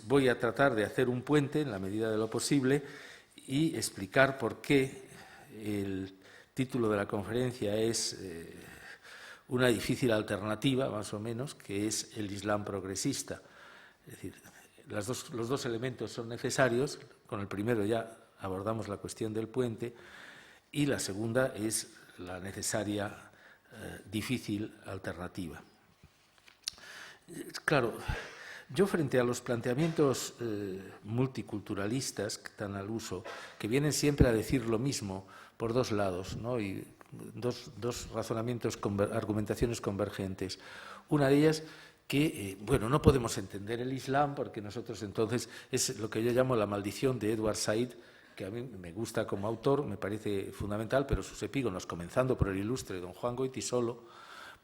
voy a tratar de hacer un puente en la medida de lo posible y explicar por qué el título de la conferencia es una difícil alternativa, más o menos, que es el Islam progresista. Es decir, los dos elementos son necesarios. Con el primero ya abordamos la cuestión del puente y la segunda es la necesaria difícil alternativa. Claro, yo frente a los planteamientos multiculturalistas que están al uso, que vienen siempre a decir lo mismo por dos lados, ¿no? Y dos razonamientos, argumentaciones convergentes. Una de ellas que, bueno, no podemos entender el Islam porque nosotros entonces, es lo que yo llamo la maldición de Edward Said, que a mí me gusta como autor, me parece fundamental, pero sus epígonos, comenzando por el ilustre don Juan Goytisolo,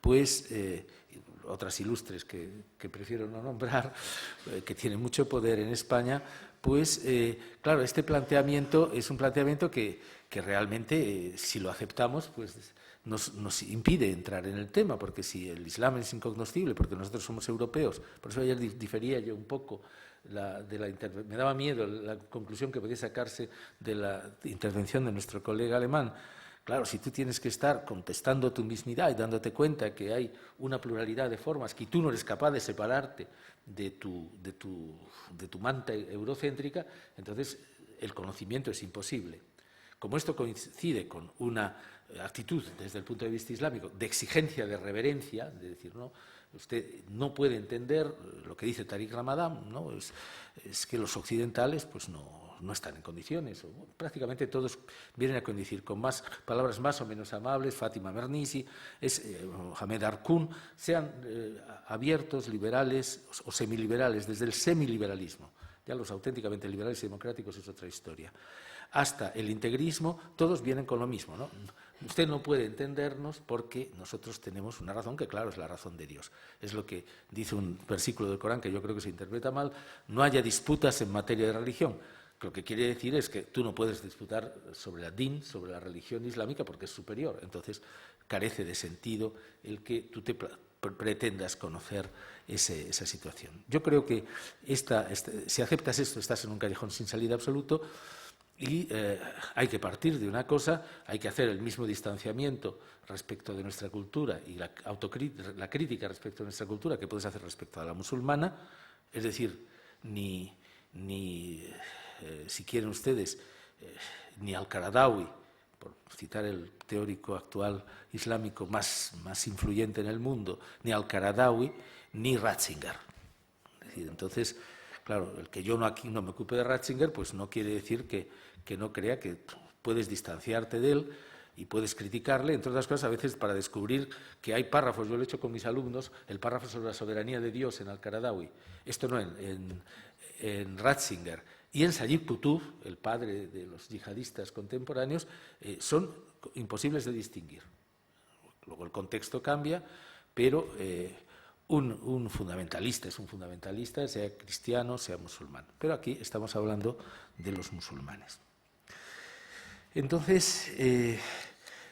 pues otras ilustres que prefiero no nombrar, que tienen mucho poder en España, pues claro, este planteamiento es un planteamiento que realmente, si lo aceptamos, pues nos impide entrar en el tema, porque si el Islam es incognoscible, porque nosotros somos europeos, por eso ayer difería yo un poco me daba miedo la conclusión que podía sacarse de la intervención de nuestro colega alemán. Claro, si tú tienes que estar contestando tu mismidad y dándote cuenta que hay una pluralidad de formas, que tú no eres capaz de separarte de tu manta eurocéntrica, entonces el conocimiento es imposible. Como esto coincide con una actitud desde el punto de vista islámico de exigencia, de reverencia, de decir, no, usted no puede entender lo que dice Tariq Ramadan, ¿no? Es que los occidentales pues no están en condiciones. Prácticamente todos vienen a coincidir con palabras más o menos amables, Fátima Mernissi, Mohamed Arkoun, sean abiertos, liberales o semiliberales, desde el semiliberalismo. Ya los auténticamente liberales y democráticos es otra historia. Hasta el integrismo, todos vienen con lo mismo, ¿no? Usted no puede entendernos porque nosotros tenemos una razón que, claro, es la razón de Dios. Es lo que dice un versículo del Corán que yo creo que se interpreta mal: no haya disputas en materia de religión. Lo que quiere decir es que tú no puedes disputar sobre la din, sobre la religión islámica, porque es superior. Entonces, carece de sentido el que tú pretendas conocer esa situación. Yo creo que si aceptas esto, estás en un callejón sin salida absoluto. Y hay que partir de una cosa, hay que hacer el mismo distanciamiento respecto de nuestra cultura y la crítica respecto de nuestra cultura que puedes hacer respecto a la musulmana, es decir, si quieren ustedes, ni al-Qaradawi, por citar el teórico actual islámico más influyente en el mundo, ni al-Qaradawi, ni Ratzinger. Es decir, entonces, claro, el que yo aquí no me ocupe de Ratzinger, pues no quiere decir que no crea que puedes distanciarte de él y puedes criticarle, entre otras cosas, a veces para descubrir que hay párrafos. Yo lo he hecho con mis alumnos, el párrafo sobre la soberanía de Dios en al-Qaradawi, esto no en Ratzinger, y en Sayyid Qutb, el padre de los yihadistas contemporáneos, son imposibles de distinguir. Luego el contexto cambia, pero un fundamentalista es un fundamentalista, sea cristiano, sea musulmán. Pero aquí estamos hablando de los musulmanes. Entonces,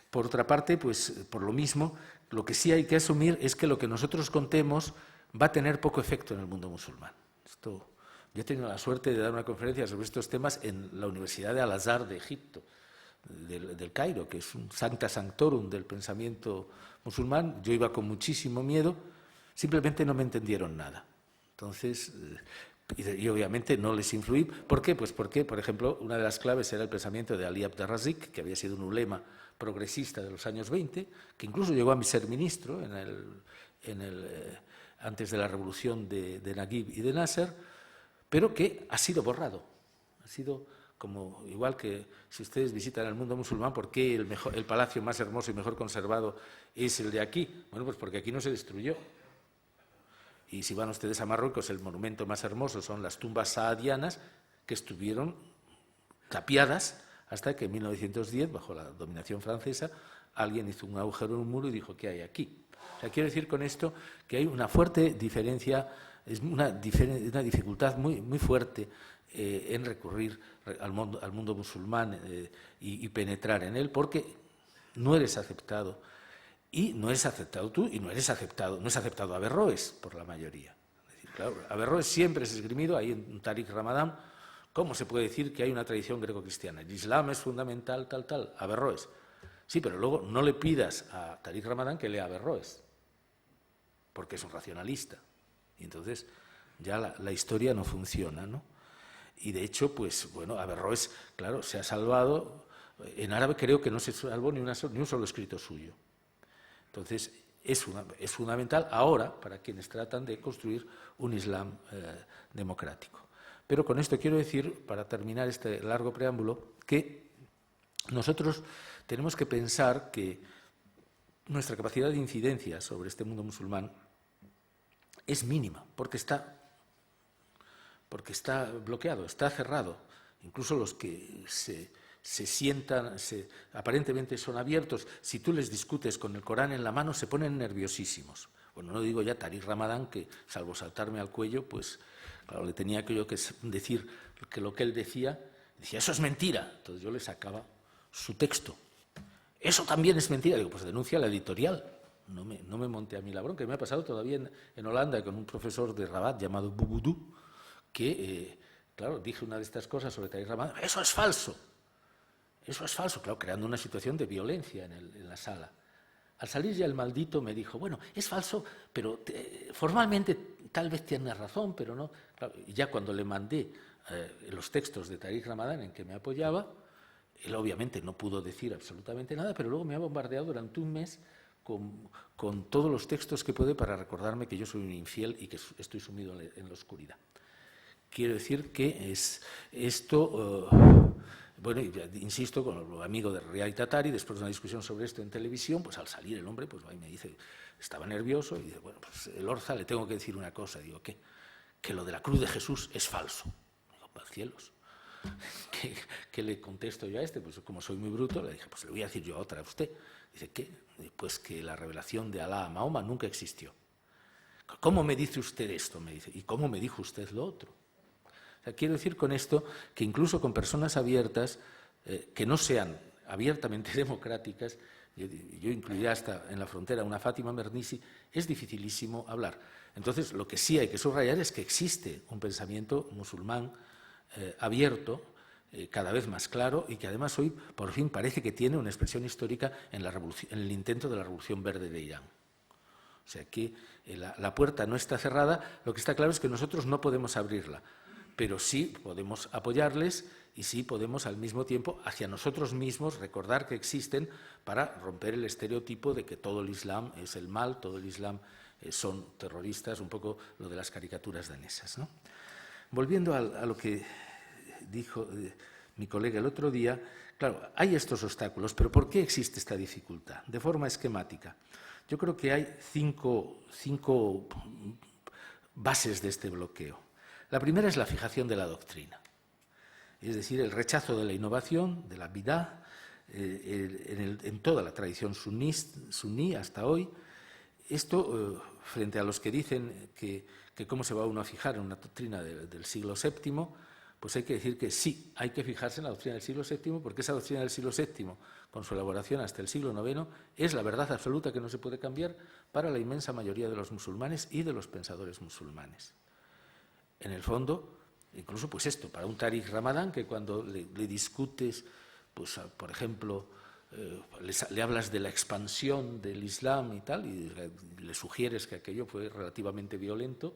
por otra parte, pues por lo mismo, lo que sí hay que asumir es que lo que nosotros contemos va a tener poco efecto en el mundo musulmán. Yo he tenido la suerte de dar una conferencia sobre estos temas en la Universidad de Al-Azhar de Egipto, del Cairo, que es un sancta sanctorum del pensamiento musulmán. Yo iba con muchísimo miedo, simplemente no me entendieron nada. Entonces, y obviamente no les influí. ¿Por qué? Pues porque, por ejemplo, una de las claves era el pensamiento de Ali Abderrazik, que había sido un ulema progresista de los años 20, que incluso llegó a ser ministro antes de la revolución de Naguib y de Nasser, pero que ha sido borrado. Ha sido como, igual que si ustedes visitan el mundo musulmán, ¿por qué el palacio más hermoso y mejor conservado es el de aquí? Bueno, pues porque aquí no se destruyó. Y si van ustedes a Marruecos, el monumento más hermoso son las tumbas saadianas, que estuvieron tapiadas hasta que en 1910, bajo la dominación francesa, alguien hizo un agujero en un muro y dijo: ¿qué hay aquí? O sea, quiero decir con esto que hay una fuerte diferencia, es una dificultad muy fuerte en recurrir al mundo musulmán y penetrar en él, porque no eres aceptado. Y no eres aceptado tú y no es aceptado Averroes por la mayoría. Es decir, claro, Averroes siempre es esgrimido, ahí en Tariq Ramadan, ¿cómo se puede decir que hay una tradición greco-cristiana? El Islam es fundamental, tal, Averroes. Sí, pero luego no le pidas a Tariq Ramadan que lea Averroes, porque es un racionalista. Y entonces ya la historia no funciona, ¿no? Y de hecho, pues bueno, Averroes, claro, se ha salvado. En árabe creo que no se salvó ni un solo escrito suyo. Entonces, es fundamental ahora para quienes tratan de construir un Islam democrático. Pero con esto quiero decir, para terminar este largo preámbulo, que nosotros tenemos que pensar que nuestra capacidad de incidencia sobre este mundo musulmán es mínima, porque está bloqueado, está cerrado. Incluso los que se sientan, aparentemente son abiertos, si tú les discutes con el Corán en la mano, se ponen nerviosísimos. Bueno, no digo ya Tariq Ramadan, que salvo saltarme al cuello, pues claro, le tenía que yo que decir que lo que él decía, eso es mentira. Entonces yo le sacaba su texto. Eso también es mentira. Digo, pues denuncia la editorial. No me monte a mí la bronca. Me ha pasado todavía en Holanda con un profesor de Rabat llamado Bubudú, que, claro, dije una de estas cosas sobre Tariq Ramadan. Eso es falso, claro, creando una situación de violencia en la sala. Al salir ya el maldito me dijo, bueno, es falso, pero formalmente tal vez tienes razón, pero no. Claro, y ya cuando le mandé los textos de Tariq Ramadan en que me apoyaba, él obviamente no pudo decir absolutamente nada, pero luego me ha bombardeado durante un mes con todos los textos que puede para recordarme que yo soy un infiel y que estoy sumido en la oscuridad. Quiero decir que esto, bueno, insisto, con el amigo de Riay Tatari, después de una discusión sobre esto en televisión, pues al salir el hombre, pues ahí me dice, estaba nervioso, y dice, bueno, pues el Orza le tengo que decir una cosa, digo, ¿qué? Que lo de la cruz de Jesús es falso. Digo, cielos. ¿Qué le contesto yo a este? Pues como soy muy bruto, le dije, pues le voy a decir yo a otra a usted. Dice, ¿qué? Pues que la revelación de Alá a Mahoma nunca existió. ¿Cómo me dice usted esto? Me dice, ¿y cómo me dijo usted lo otro? O sea, quiero decir con esto que incluso con personas abiertas, que no sean abiertamente democráticas, yo incluiría hasta en la frontera una Fátima Mernissi, es dificilísimo hablar. Entonces, lo que sí hay que subrayar es que existe un pensamiento musulmán abierto, cada vez más claro, y que además hoy, por fin, parece que tiene una expresión histórica en el intento de la Revolución Verde de Irán. O sea, que la puerta no está cerrada, lo que está claro es que nosotros no podemos abrirla, pero sí podemos apoyarles y sí podemos al mismo tiempo hacia nosotros mismos recordar que existen para romper el estereotipo de que todo el Islam es el mal, todo el Islam son terroristas, un poco lo de las caricaturas danesas, ¿no? Volviendo a lo que dijo mi colega el otro día, claro, hay estos obstáculos, pero ¿por qué existe esta dificultad? De forma esquemática. Yo creo que hay cinco bases de este bloqueo. La primera es la fijación de la doctrina, es decir, el rechazo de la innovación, de la bid'ah, en toda la tradición suní hasta hoy. Esto, frente a los que dicen que cómo se va uno a fijar en una doctrina del siglo VII, pues hay que decir que sí, hay que fijarse en la doctrina del siglo VII, porque esa doctrina del siglo VII, con su elaboración hasta el siglo IX, es la verdad absoluta que no se puede cambiar para la inmensa mayoría de los musulmanes y de los pensadores musulmanes. En el fondo, incluso pues esto, para un Tariq Ramadan, que cuando le discutes, pues por ejemplo, le hablas de la expansión del Islam y tal, y le sugieres que aquello fue relativamente violento,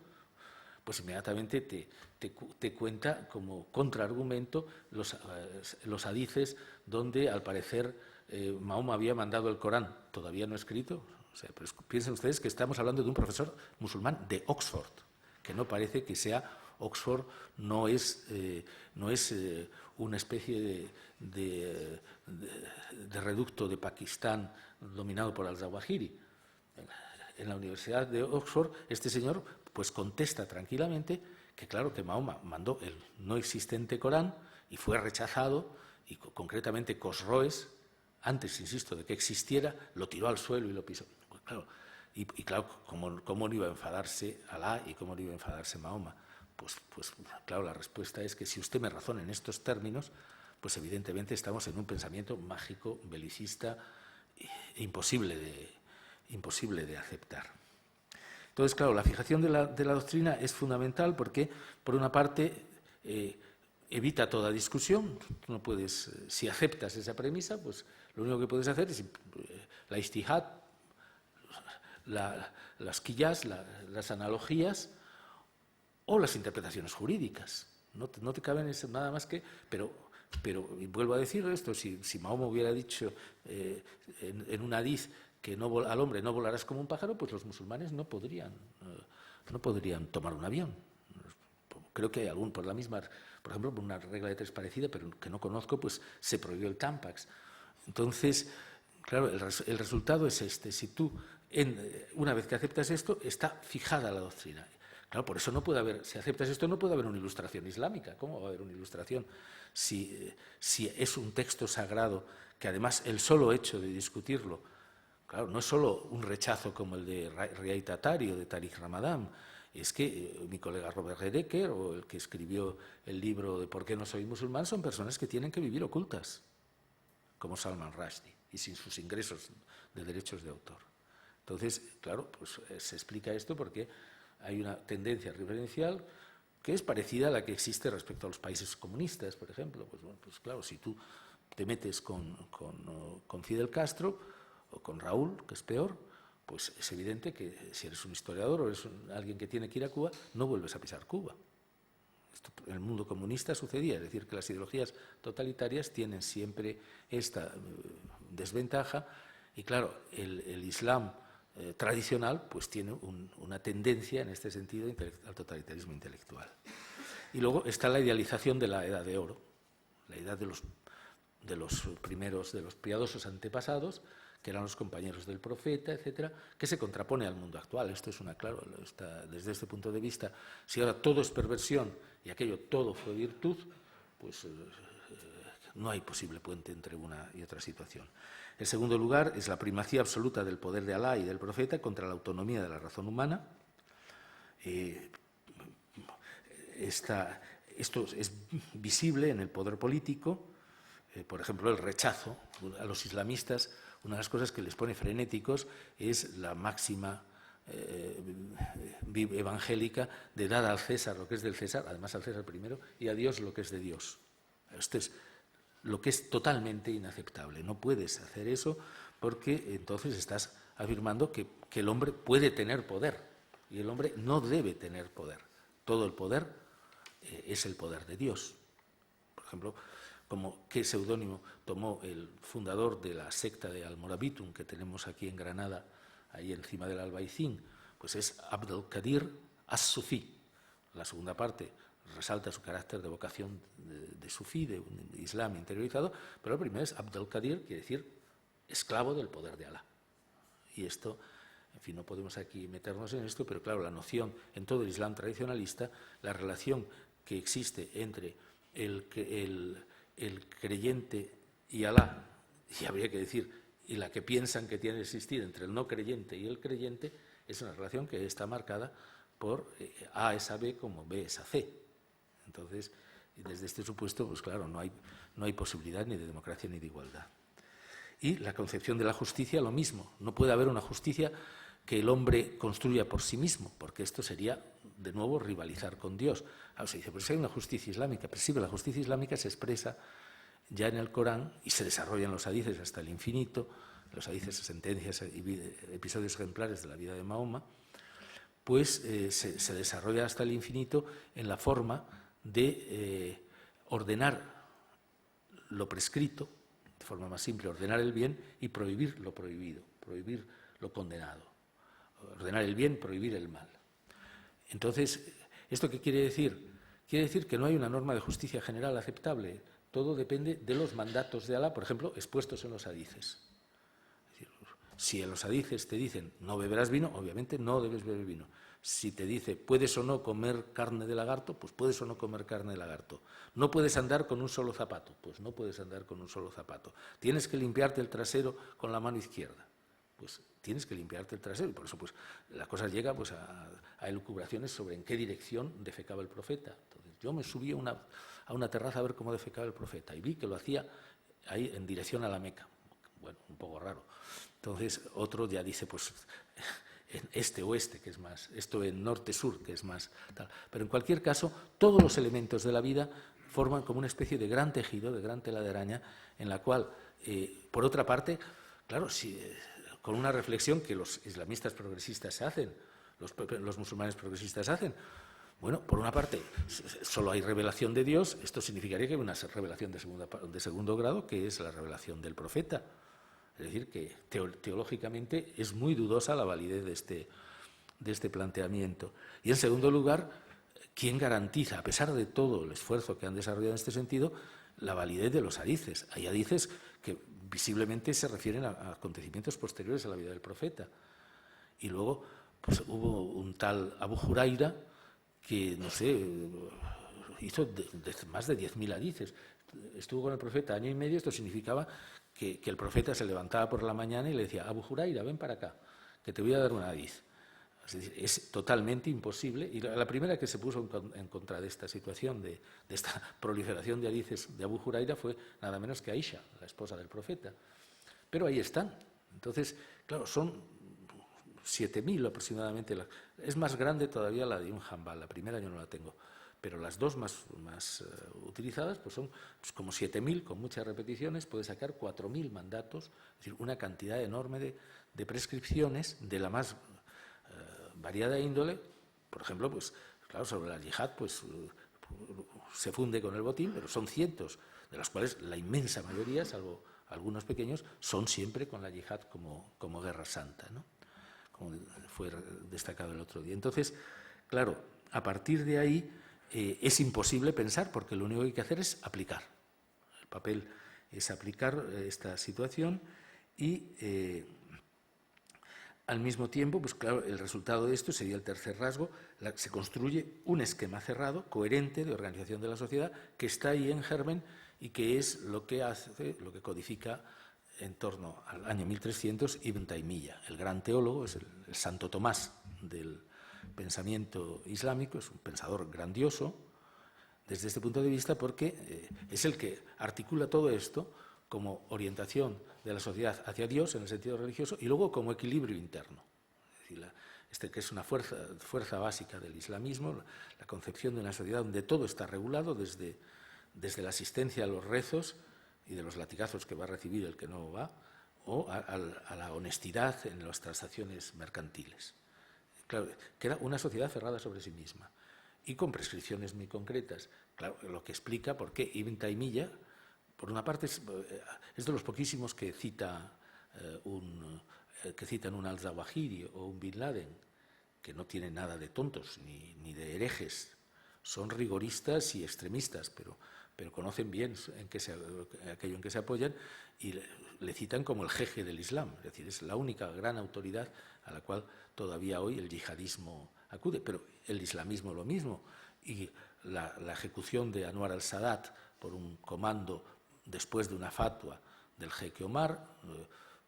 pues inmediatamente te cuenta como contraargumento los hadices donde al parecer Mahoma había mandado el Corán, todavía no escrito. O sea, pero piensen ustedes que estamos hablando de un profesor musulmán de Oxford, que no parece que sea Oxford, no es una especie de reducto de Pakistán dominado por al-Zawahiri. En la Universidad de Oxford, este señor pues contesta tranquilamente que claro que Mahoma mandó el no existente Corán y fue rechazado, y concretamente Cosroes, antes, insisto, de que existiera, lo tiró al suelo y lo pisó. Claro, y claro, ¿cómo no iba a enfadarse Alá y cómo no iba a enfadarse Mahoma? Pues claro, la respuesta es que si usted me razona en estos términos, pues evidentemente estamos en un pensamiento mágico, belicista, imposible de aceptar. Entonces, claro, la fijación de la doctrina es fundamental porque, por una parte, evita toda discusión. Tú no puedes, si aceptas esa premisa, pues lo único que puedes hacer es la ijtihad, las quiyas, las analogías o las interpretaciones jurídicas. No te caben nada más que... Pero y vuelvo a decir esto, si Mahoma hubiera dicho en un hadiz que al hombre no volarás como un pájaro, pues los musulmanes no podrían tomar un avión. Creo que hay algún, por ejemplo, por una regla de tres parecida, pero que no conozco, pues se prohibió el Tampax. Entonces, claro, el resultado es este. Si tú, una vez que aceptas esto, está fijada la doctrina. Claro, por eso no puede haber, si aceptas esto, no puede haber una ilustración islámica. ¿Cómo va a haber una ilustración si es un texto sagrado que además el solo hecho de discutirlo, claro, no es solo un rechazo como el de Riay Tatari o de Tariq Ramadan, es que mi colega Robert Redeker o el que escribió el libro de ¿Por qué no soy musulmán? Son personas que tienen que vivir ocultas, como Salman Rushdie, y sin sus ingresos de derechos de autor. Entonces, claro, pues se explica esto porque hay una tendencia referencial que es parecida a la que existe respecto a los países comunistas, por ejemplo. Pues, bueno, pues claro, si tú te metes con Fidel Castro o con Raúl, que es peor, pues es evidente que si eres un historiador o eres alguien que tiene que ir a Cuba, no vuelves a pisar Cuba. Esto en el mundo comunista sucedía, es decir, que las ideologías totalitarias tienen siempre esta desventaja y, claro, el Islam tradicional pues tiene una tendencia en este sentido al totalitarismo intelectual. Y luego está la idealización de la Edad de Oro, la edad de los primeros, de los piadosos antepasados, que eran los compañeros del profeta, etcétera, que se contrapone al mundo actual. Esto es desde este punto de vista, si ahora todo es perversión y aquello todo fue virtud, pues no hay posible puente entre una y otra situación. En segundo lugar, es la primacía absoluta del poder de Alá y del profeta contra la autonomía de la razón humana. Esto es visible en el poder político. Por ejemplo, el rechazo a los islamistas. Una de las cosas que les pone frenéticos es la máxima evangélica de dar al César lo que es del César, además al César primero, y a Dios lo que es de Dios. Esto es lo que es totalmente inaceptable. No puedes hacer eso porque entonces estás afirmando que el hombre puede tener poder y el hombre no debe tener poder. Todo el poder es el poder de Dios. Por ejemplo, como qué seudónimo tomó el fundador de la secta de Almorabitum que tenemos aquí en Granada, ahí encima del Albaicín, pues es Abdelkadir as-Sufi. La segunda parte resalta su carácter de vocación de sufí, de un islam interiorizado, pero el primero es Abdelkadir, quiere decir esclavo del poder de Alá. Y esto, en fin, no podemos aquí meternos en esto, pero claro, la noción en todo el islam tradicionalista, la relación que existe entre el creyente y Alá, y habría que decir, y la que piensan que tiene que existir entre el no creyente y el creyente, es una relación que está marcada por A es a B como B es a C. Entonces, desde este supuesto, pues claro, no hay posibilidad ni de democracia ni de igualdad. Y la concepción de la justicia, lo mismo. No puede haber una justicia que el hombre construya por sí mismo, porque esto sería, de nuevo, rivalizar con Dios. Ahora se dice, pues hay una justicia islámica, pero sí, la justicia islámica se expresa ya en el Corán y se desarrolla en los hadices hasta el infinito, los hadices, sentencias y episodios ejemplares de la vida de Mahoma, pues se desarrolla hasta el infinito en la forma de ordenar lo prescrito, de forma más simple, ordenar el bien y prohibir lo prohibido, prohibir lo condenado. Ordenar el bien, prohibir el mal. Entonces, ¿esto qué quiere decir? Quiere decir que no hay una norma de justicia general aceptable. Todo depende de los mandatos de Alá, por ejemplo, expuestos en los hadices. Es decir, si en los hadices te dicen no beberás vino, obviamente no debes beber vino. Si te dice puedes o no comer carne de lagarto, pues puedes o no comer carne de lagarto. No puedes andar con un solo zapato, pues no puedes andar con un solo zapato. Tienes que limpiarte el trasero con la mano izquierda. Pues tienes que limpiarte el trasero y por eso pues la cosa llega pues a elucubraciones sobre en qué dirección defecaba el profeta. Entonces yo me subí a una terraza a ver cómo defecaba el profeta y vi que lo hacía ahí en dirección a la Meca. Bueno, un poco raro. Entonces otro ya dice pues en este-oeste, que es más, esto en norte-sur, que es más tal. Pero en cualquier caso, todos los elementos de la vida forman como una especie de gran tejido, de gran tela de araña, en la cual, por otra parte, claro, con una reflexión que los islamistas progresistas hacen, los musulmanes progresistas hacen. Bueno, por una parte, solo hay revelación de Dios, esto significaría que hay una revelación de segundo grado, que es la revelación del profeta. Es decir, que teológicamente es muy dudosa la validez de este planteamiento. Y en segundo lugar, ¿quién garantiza, a pesar de todo el esfuerzo que han desarrollado en este sentido, la validez de los hadices? Hay hadices que visiblemente se refieren a acontecimientos posteriores a la vida del profeta. Y luego pues, hubo un tal Abu Huraira que, no sé, hizo más de 10.000 hadices. Estuvo con el profeta año y medio. Esto significaba que el profeta se levantaba por la mañana y le decía: Abu Huraira, ven para acá, que te voy a dar un hadiz. Es decir, es totalmente imposible. Y la primera que se puso en contra de esta situación, de esta proliferación de hadices de Abu Huraira, fue nada menos que Aisha, la esposa del profeta. Pero ahí están. Entonces, claro, son 7.000 aproximadamente. Es más grande todavía la de un Hanbal. La primera yo no la tengo. Pero las dos más utilizadas pues son como 7.000, con muchas repeticiones. Puede sacar 4.000 mandatos, es decir, una cantidad enorme de prescripciones de la más variada índole. Por ejemplo, pues claro, sobre la yihad pues se funde con el botín, pero son cientos, de los cuales la inmensa mayoría, salvo algunos pequeños, son siempre con la yihad como guerra santa, ¿no? Como fue destacado el otro día. Entonces, claro, a partir de ahí es imposible pensar, porque lo único que hay que hacer es aplicar. El papel es aplicar esta situación y al mismo tiempo, pues claro, el resultado de esto sería el tercer rasgo. Se construye un esquema cerrado, coherente, de organización de la sociedad, que está ahí en germen y que es lo que hace, lo que codifica en torno al año 1300 Ibn Taymiyya, el gran teólogo, es el Santo Tomás del pensamiento islámico, es un pensador grandioso desde este punto de vista, porque es el que articula todo esto como orientación de la sociedad hacia Dios en el sentido religioso y luego como equilibrio interno. Es decir, que es una fuerza básica del islamismo, la concepción de una sociedad donde todo está regulado desde la asistencia a los rezos y de los latigazos que va a recibir el que no va, o a la honestidad en las transacciones mercantiles. Claro, que era una sociedad cerrada sobre sí misma y con prescripciones muy concretas. Claro, lo que explica por qué Ibn Taymiyya, por una parte, es de los poquísimos que citan un al-Zawahiri o un Bin Laden, que no tienen nada de tontos ni de herejes. Son rigoristas y extremistas, pero conocen bien aquello en que se apoyan y le citan como el jeje del Islam. Es decir, es la única gran autoridad a la cual todavía hoy el yihadismo acude, pero el islamismo lo mismo. Y la ejecución de Anwar al-Sadat por un comando después de una fatwa del jeque Omar,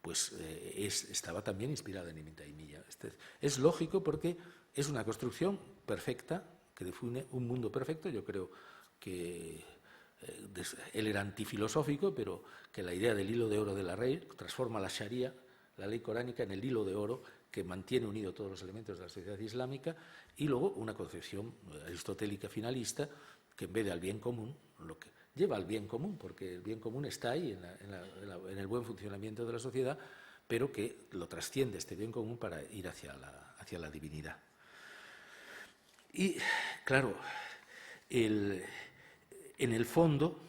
pues estaba también inspirada en Ibn Taymiyya. Es lógico porque es una construcción perfecta que define un mundo perfecto. Yo creo que él era antifilosófico, pero que la idea del hilo de oro de la ley transforma la Sharia, la ley coránica, en el hilo de oro que mantiene unido todos los elementos de la sociedad islámica, y luego una concepción aristotélica finalista que en vez de al bien común, lo que lleva al bien común, porque el bien común está ahí en el buen funcionamiento de la sociedad, pero que lo trasciende este bien común para ir hacia la divinidad. Y, claro, en el fondo,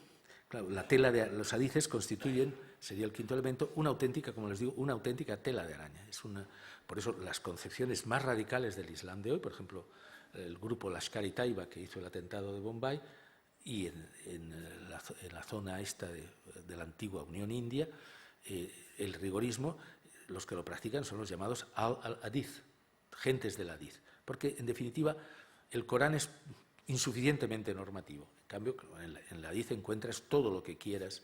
claro, la tela de los hadices constituyen, sería el quinto elemento, una auténtica, como les digo, una auténtica tela de araña. Por eso las concepciones más radicales del Islam de hoy, por ejemplo, el grupo Lashkar-e-Taiba que hizo el atentado de Bombay, y en la zona esta de la antigua Unión India, el rigorismo, los que lo practican son los llamados al-hadith, gentes del hadith, porque en definitiva el Corán es insuficientemente normativo. En cambio, en la hadith encuentras todo lo que quieras,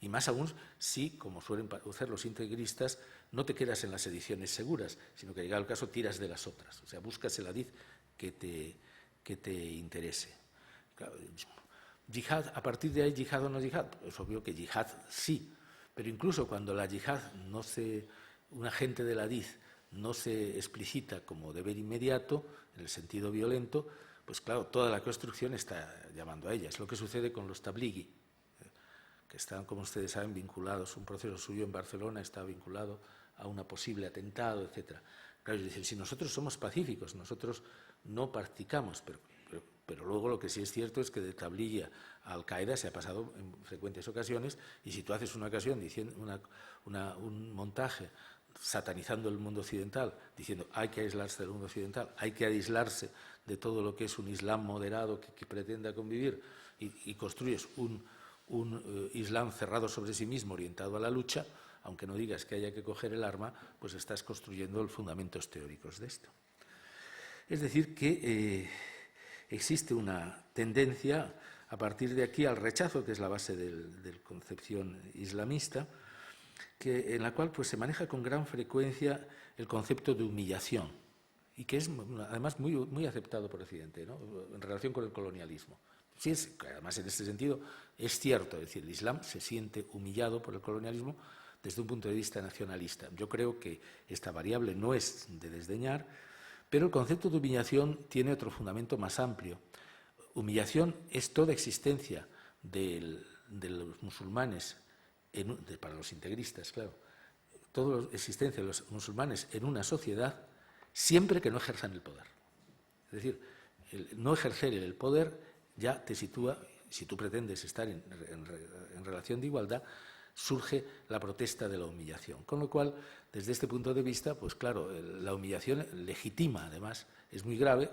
y más aún si, como suelen hacer los integristas, no te quedas en las ediciones seguras, sino que llegado el caso tiras de las otras. O sea, buscas el hadith que te interese. Claro, yihad, a partir de ahí, yihad o no yihad, es obvio que yihad sí, pero incluso cuando la yihad un agente del hadith no se explicita como deber inmediato, en el sentido violento, pues claro, toda la construcción está llamando a ella. Es lo que sucede con los tablighi, que están, como ustedes saben, vinculados. Un proceso suyo en Barcelona está vinculado a un posible atentado, etc. Claro, ellos dicen, si nosotros somos pacíficos, nosotros no practicamos, pero luego lo que sí es cierto es que de tablighi a Al-Qaeda se ha pasado en frecuentes ocasiones, y si tú haces una ocasión diciendo un montaje satanizando el mundo occidental, diciendo hay que aislarse del mundo occidental, hay que aislarse de todo lo que es un Islam moderado que pretenda convivir, y construyes un Islam cerrado sobre sí mismo, orientado a la lucha, aunque no digas que haya que coger el arma, pues estás construyendo los fundamentos teóricos de esto. Es decir, que existe una tendencia a partir de aquí al rechazo, que es la base de la concepción islamista, en la cual pues, se maneja con gran frecuencia el concepto de humillación, y que es además muy aceptado por Occidente, ¿no?, en relación con el colonialismo. Sí, además, en este sentido, es cierto, es decir, el Islam se siente humillado por el colonialismo desde un punto de vista nacionalista. Yo creo que esta variable no es de desdeñar, pero el concepto de humillación tiene otro fundamento más amplio. Humillación es toda existencia de los musulmanes, para los integristas, claro, toda la existencia de los musulmanes en una sociedad siempre que no ejerzan el poder. Es decir, el no ejercer el poder ya te sitúa, si tú pretendes estar en relación de igualdad, surge la protesta de la humillación. Con lo cual, desde este punto de vista, pues claro, la humillación legitima, además, es muy grave,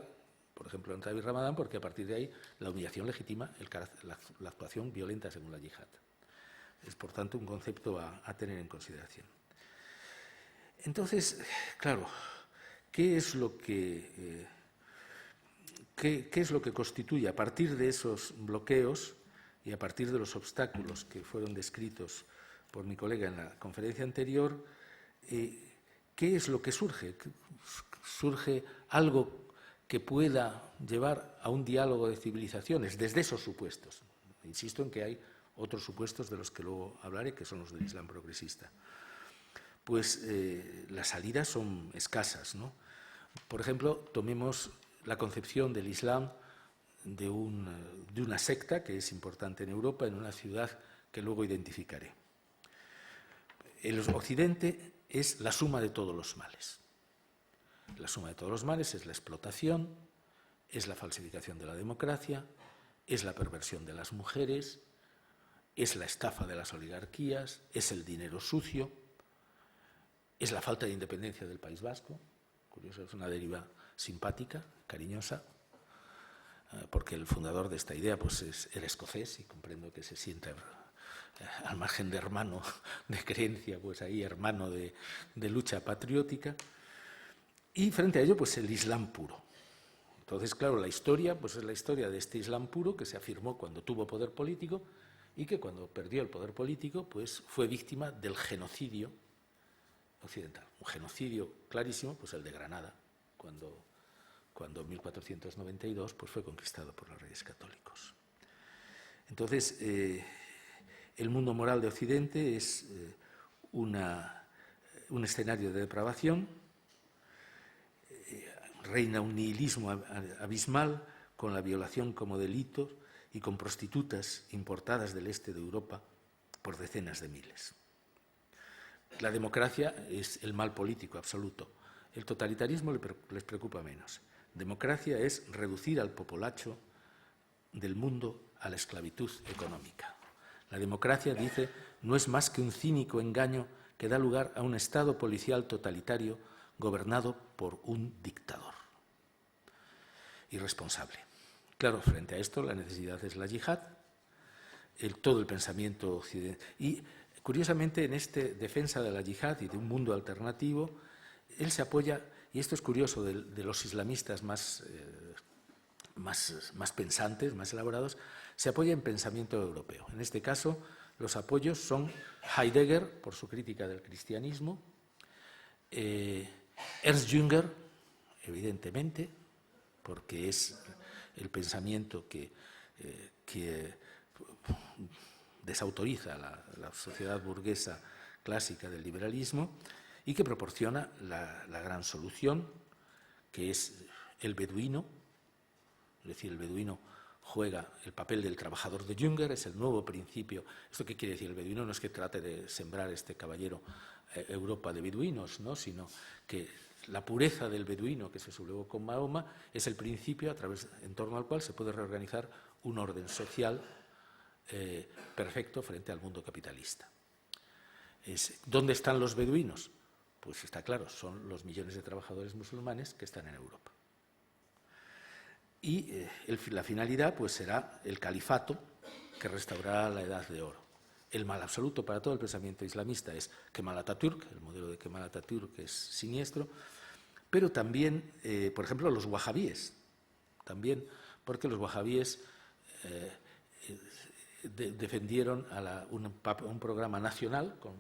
por ejemplo, en Rabi Ramadán, porque a partir de ahí la humillación legitima la actuación violenta según la yihad. Es, por tanto, un concepto a tener en consideración. Entonces, claro, ¿qué es lo que constituye, a partir de esos bloqueos y a partir de los obstáculos que fueron descritos por mi colega en la conferencia anterior, qué es lo que surge? Surge algo que pueda llevar a un diálogo de civilizaciones desde esos supuestos. Insisto en que hay otros supuestos de los que luego hablaré, que son los del Islam progresista. Pues las salidas son escasas, ¿no? Por ejemplo, tomemos la concepción del Islam de una secta que es importante en Europa, en una ciudad que luego identificaré. El Occidente es la suma de todos los males. La suma de todos los males es la explotación, es la falsificación de la democracia, es la perversión de las mujeres, es la estafa de las oligarquías, es el dinero sucio, es la falta de independencia del País Vasco. Curioso, es una deriva simpática, cariñosa, porque el fundador de esta idea pues era escocés, y comprendo que se sienta al margen de hermano de creencia, pues ahí hermano de lucha patriótica. Y frente a ello, pues el Islam puro. Entonces, claro, la historia pues es la historia de este Islam puro que se afirmó cuando tuvo poder político y que cuando perdió el poder político pues fue víctima del genocidio occidental. Un genocidio clarísimo, pues el de Granada, cuando en 1492 pues fue conquistado por los reyes católicos. Entonces, el mundo moral de Occidente es un escenario de depravación. Reina un nihilismo abismal, con la violación como delito y con prostitutas importadas del este de Europa por decenas de miles. La democracia es el mal político absoluto. El totalitarismo les preocupa menos. Democracia es reducir al populacho del mundo a la esclavitud económica. La democracia, dice, no es más que un cínico engaño que da lugar a un Estado policial totalitario gobernado por un dictador irresponsable. Claro, frente a esto la necesidad es la yihad, todo el pensamiento occidental. Y curiosamente en esta defensa de la yihad y de un mundo alternativo, él se apoya, y esto es curioso de los islamistas más pensantes, más elaborados, se apoya en pensamiento europeo. En este caso, los apoyos son Heidegger, por su crítica del cristianismo, Ernst Jünger, evidentemente, porque es el pensamiento que desautoriza la sociedad burguesa clásica del liberalismo, y que proporciona la gran solución, que es el beduino. Es decir, el beduino juega el papel del trabajador de Jünger, es el nuevo principio. ¿Esto qué quiere decir? El beduino no es que trate de sembrar este caballero Europa de beduinos, ¿no?, sino que la pureza del beduino que se sublevó con Mahoma es el principio en torno al cual se puede reorganizar un orden social perfecto frente al mundo capitalista. ¿Dónde están los beduinos? Pues está claro, son los millones de trabajadores musulmanes que están en Europa. Y la finalidad pues será el califato que restaurará la Edad de Oro. El mal absoluto para todo el pensamiento islamista es Kemal Atatürk, el modelo de Kemal Atatürk es siniestro, pero también, por ejemplo, los wahabíes, también porque los wahabíes defendieron un programa nacional con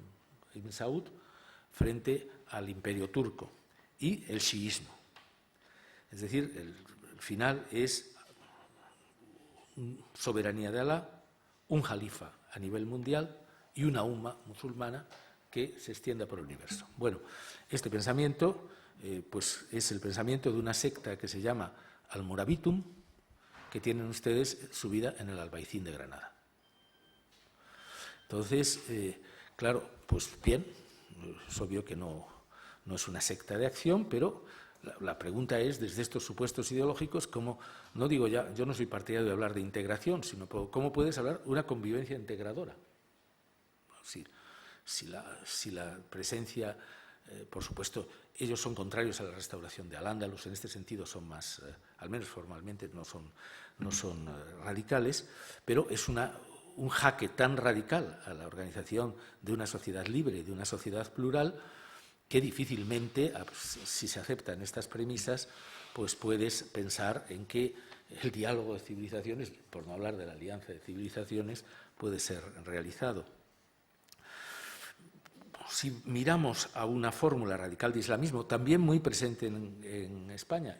Ibn Saud frente al imperio turco y el chiismo. Es decir, el final es soberanía de Alá, un jalifa a nivel mundial y una umma musulmana que se extienda por el universo. Bueno, este pensamiento pues es el pensamiento de una secta que se llama Almorabitum, que tienen ustedes su vida en el Albaicín de Granada. Entonces, claro, pues bien, es obvio que no es una secta de acción, pero la pregunta es, desde estos supuestos ideológicos, ¿cómo, no digo ya, yo no soy partidario de hablar de integración, sino cómo puedes hablar de una convivencia integradora? Si la presencia, por supuesto, ellos son contrarios a la restauración de Al-Ándalus, en este sentido son más, al menos formalmente, no son radicales, pero es un jaque tan radical a la organización de una sociedad libre, de una sociedad plural, que difícilmente, si se aceptan estas premisas, pues puedes pensar en que el diálogo de civilizaciones, por no hablar de la alianza de civilizaciones, puede ser realizado. Si miramos a una fórmula radical de islamismo, también muy presente en España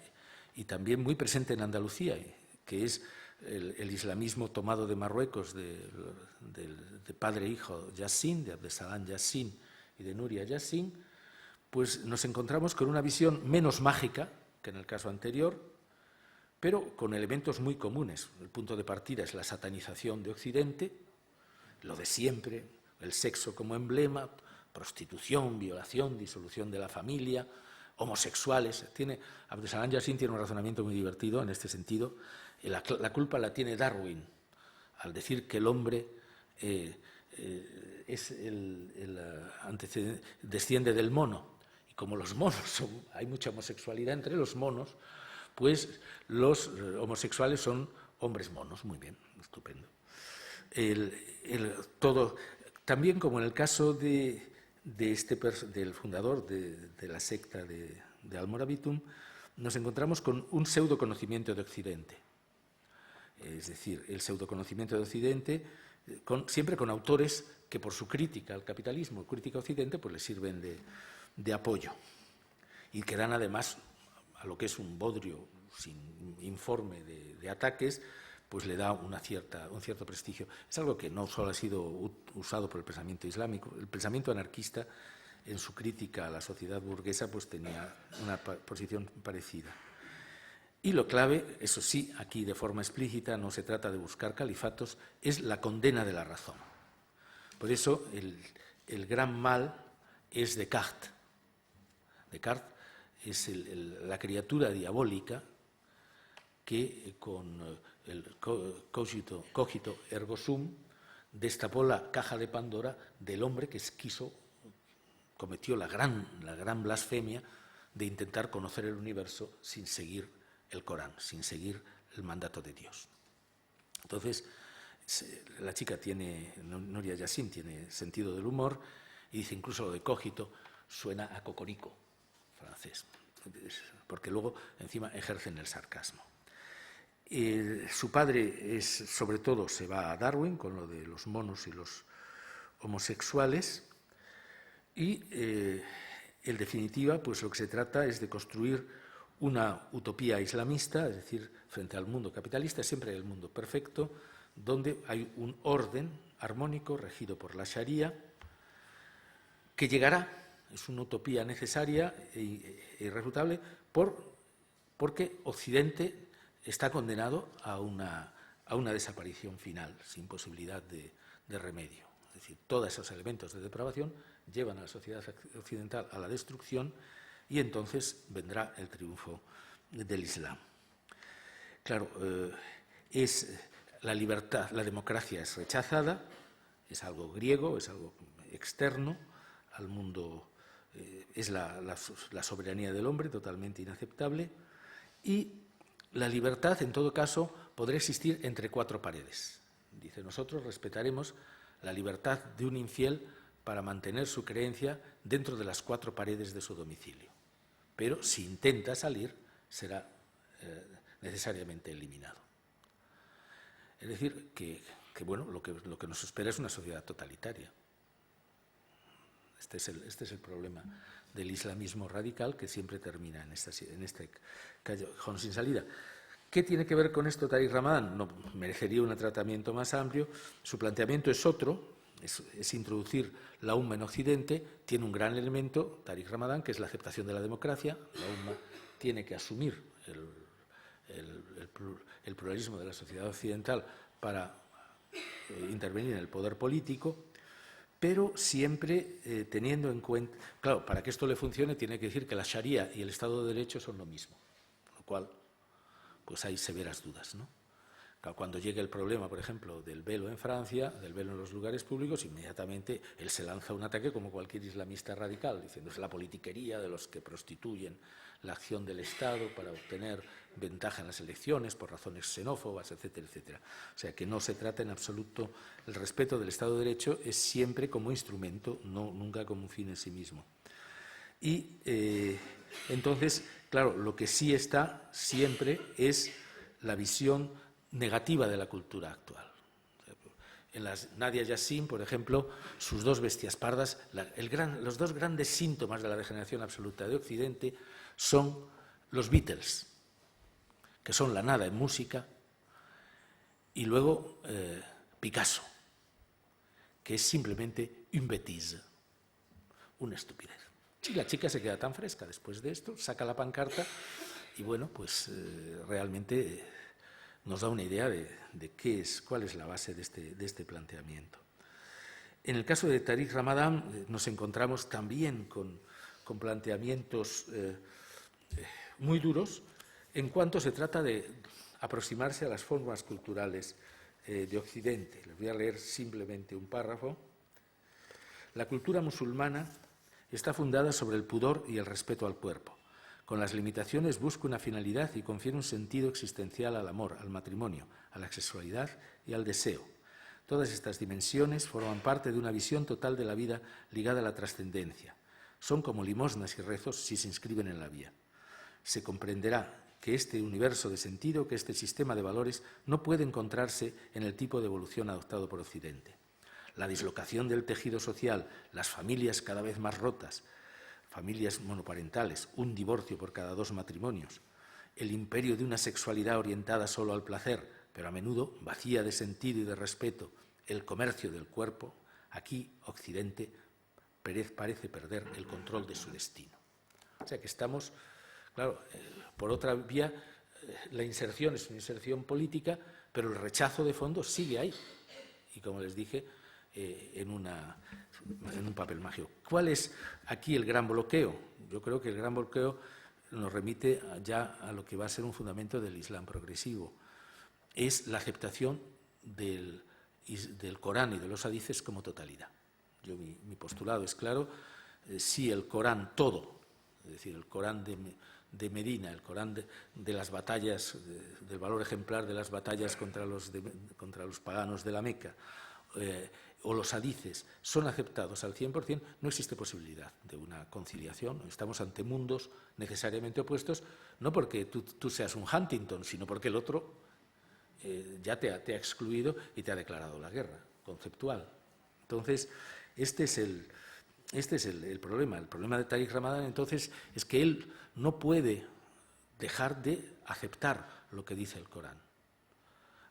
y también muy presente en Andalucía, que es el islamismo tomado de Marruecos, de padre e hijo Yassin, de Abdesalam Yassin y de Nuria Yassin, pues nos encontramos con una visión menos mágica que en el caso anterior, pero con elementos muy comunes. El punto de partida es la satanización de Occidente, lo de siempre, el sexo como emblema, prostitución, violación, disolución de la familia, homosexuales. Abdesalam Yassin tiene un razonamiento muy divertido en este sentido. La culpa la tiene Darwin, al decir que el hombre desciende del mono. Y como los monos hay mucha homosexualidad entre los monos, pues los homosexuales son hombres monos. Muy bien, estupendo. También, como en el caso del fundador de la secta de Almorabitum, nos encontramos con un pseudoconocimiento de Occidente. Es decir, el pseudoconocimiento de Occidente, siempre con autores que por su crítica al capitalismo, crítica a Occidente, pues les sirven de apoyo y que dan además a lo que es un bodrio sin informe de ataques, pues le da un cierto prestigio. Es algo que no solo ha sido usado por el pensamiento islámico, el pensamiento anarquista en su crítica a la sociedad burguesa pues tenía una posición parecida. Y lo clave, eso sí, aquí de forma explícita, no se trata de buscar califatos, es la condena de la razón. Por eso el gran mal es Descartes. Descartes es la criatura diabólica que con el cogito ergo sum destapó la caja de Pandora del hombre que cometió la gran blasfemia de intentar conocer el universo sin seguir el Corán, sin seguir el mandato de Dios. Entonces, la chica Nuria Yassin tiene sentido del humor y dice incluso lo de cogito suena a cocorico francés, porque luego encima ejercen el sarcasmo. Su padre sobre todo se va a Darwin con lo de los monos y los homosexuales y en definitiva pues lo que se trata es de construir una utopía islamista, es decir, frente al mundo capitalista, siempre hay el mundo perfecto, donde hay un orden armónico regido por la Sharia, que llegará es una utopía necesaria e irrefutable porque Occidente está condenado a una desaparición final, sin posibilidad de remedio. Es decir, todos esos elementos de depravación llevan a la sociedad occidental a la destrucción y entonces vendrá el triunfo del Islam. Claro, es la libertad, la democracia es rechazada, es algo griego, es algo externo al mundo, es la soberanía del hombre, totalmente inaceptable, y la libertad, en todo caso, podrá existir entre cuatro paredes. Dice, nosotros respetaremos la libertad de un infiel para mantener su creencia dentro de las cuatro paredes de su domicilio. Pero si intenta salir, será necesariamente eliminado. Es decir, que bueno, lo que nos espera es una sociedad totalitaria. Este es el problema del islamismo radical, que siempre termina en este callejón sin salida. ¿Qué tiene que ver con esto Tariq Ramadan? No, merecería un tratamiento más amplio. Su planteamiento es otro, es introducir la umma en Occidente. Tiene un gran elemento, Tariq Ramadan, que es la aceptación de la democracia. La umma tiene que asumir el pluralismo de la sociedad occidental para intervenir en el poder político, pero siempre teniendo en cuenta, claro, para que esto le funcione tiene que decir que la Sharia y el Estado de Derecho son lo mismo, lo cual pues hay severas dudas, ¿no? Cuando llegue el problema, por ejemplo, del velo en Francia, del velo en los lugares públicos, inmediatamente él se lanza un ataque como cualquier islamista radical, diciendo es la politiquería de los que prostituyen la acción del Estado para obtener ventaja en las elecciones por razones xenófobas, etcétera, etcétera. O sea, que no se trata en absoluto, el respeto del Estado de Derecho es siempre como instrumento, nunca como un fin en sí mismo. Y entonces, claro, lo que sí está siempre es la visión negativa de la cultura actual. En las Nadia Yassin, por ejemplo, sus dos bestias pardas, los dos grandes síntomas de la degeneración absoluta de Occidente son los Beatles, que son la nada en música, y luego Picasso, que es simplemente une bêtise, una estupidez. Sí, la chica se queda tan fresca después de esto, saca la pancarta y bueno, pues realmente nos da una idea de cuál es la base de este planteamiento. En el caso de Tariq Ramadan nos encontramos también con planteamientos muy duros en cuanto se trata de aproximarse a las formas culturales de Occidente. Les voy a leer simplemente un párrafo. La cultura musulmana está fundada sobre el pudor y el respeto al cuerpo. Con las limitaciones busca una finalidad y confiere un sentido existencial al amor, al matrimonio, a la sexualidad y al deseo. Todas estas dimensiones forman parte de una visión total de la vida ligada a la trascendencia. Son como limosnas y rezos si se inscriben en la vía. Se comprenderá que este universo de sentido, que este sistema de valores, no puede encontrarse en el tipo de evolución adoptado por Occidente. La dislocación del tejido social, las familias cada vez más rotas, familias monoparentales, un divorcio por cada 2 matrimonios, el imperio de una sexualidad orientada solo al placer, pero a menudo vacía de sentido y de respeto, el comercio del cuerpo, aquí Occidente parece perder el control de su destino. O sea que estamos, claro, por otra vía, la inserción es una inserción política, pero el rechazo de fondo sigue ahí. Y como les dije, en un papel mágico. ¿Cuál es aquí el gran bloqueo? Yo creo que el gran bloqueo nos remite ya a lo que va a ser un fundamento del Islam progresivo. Es la aceptación del Corán y de los hadices como totalidad. Mi postulado es claro. Si el Corán todo, es decir, el Corán de Medina, el Corán de las batallas, del valor ejemplar de las batallas contra los paganos de la Meca, o los hadices son aceptados al 100%, no existe posibilidad de una conciliación. Estamos ante mundos necesariamente opuestos, no porque tú seas un Huntington, sino porque el otro ya te ha excluido y te ha declarado la guerra conceptual. Entonces, este es el problema. El problema de Tariq Ramadan, entonces, es que él no puede dejar de aceptar lo que dice el Corán,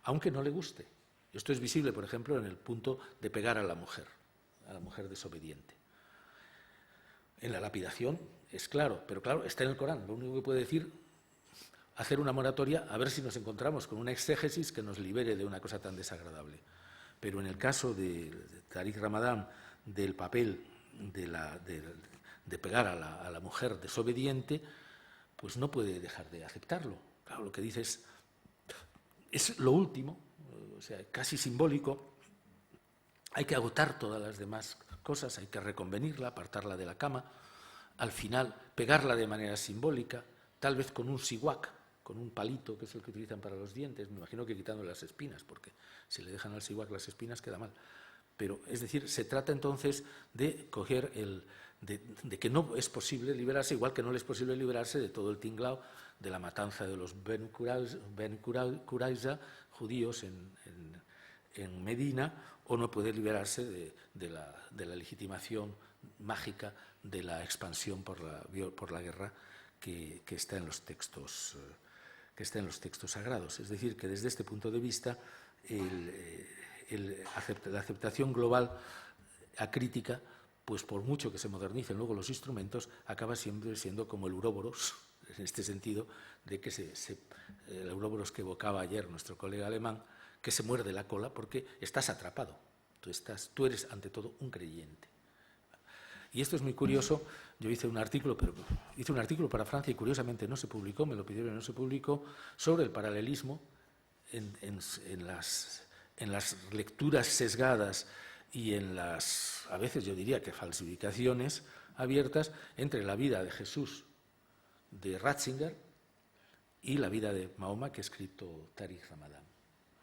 aunque no le guste. Esto es visible, por ejemplo, en el punto de pegar a la mujer desobediente. En la lapidación es claro, pero claro, está en el Corán. Lo único que puede decir, hacer una moratoria a ver si nos encontramos con una exégesis que nos libere de una cosa tan desagradable. Pero en el caso de Tariq Ramadan, del papel de pegar a la mujer desobediente, pues no puede dejar de aceptarlo. Claro, lo que dice es lo último, o sea, casi simbólico. Hay que agotar todas las demás cosas, hay que reconvenirla, apartarla de la cama, al final pegarla de manera simbólica, tal vez con un siwak, con un palito, que es el que utilizan para los dientes, me imagino que quitando las espinas, porque si le dejan al siwak las espinas queda mal. Pero, es decir, se trata entonces de coger de que no es posible liberarse, igual que no le es posible liberarse de todo el tinglao de la matanza de los Ben Qurayza, judíos en Medina, o no puede liberarse de la legitimación mágica de la expansión por la guerra que está en los textos sagrados. Es decir, que desde este punto de vista la aceptación global acrítica, pues por mucho que se modernicen luego los instrumentos, acaba siempre siendo como el Uroboros, en este sentido de que el Uroboros que evocaba ayer nuestro colega alemán, que se muerde la cola porque estás atrapado. Tú eres ante todo un creyente. Y esto es muy curioso. Yo hice un artículo para Francia y curiosamente no se publicó, me lo pidieron y no se publicó, sobre el paralelismo en las lecturas sesgadas y en las, a veces yo diría que falsificaciones abiertas entre la vida de Jesús de Ratzinger y la vida de Mahoma que ha escrito Tariq Ramadan.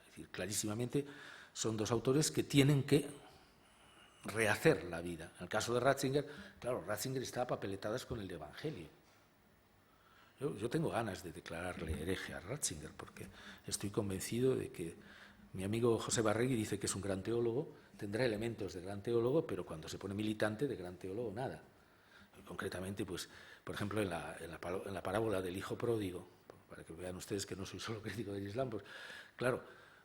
Es decir, clarísimamente son dos autores que tienen que rehacer la vida. En el caso de Ratzinger, claro, Ratzinger está a papeletadas con el Evangelio. Yo tengo ganas de declararle hereje a Ratzinger porque estoy convencido de que mi amigo José Barregui dice que es un gran teólogo, tendrá elementos de gran teólogo, pero cuando se pone militante de gran teólogo, nada. Concretamente, pues, por ejemplo, en la parábola del hijo pródigo, para que vean ustedes que no soy solo crítico del Islam, pues claro,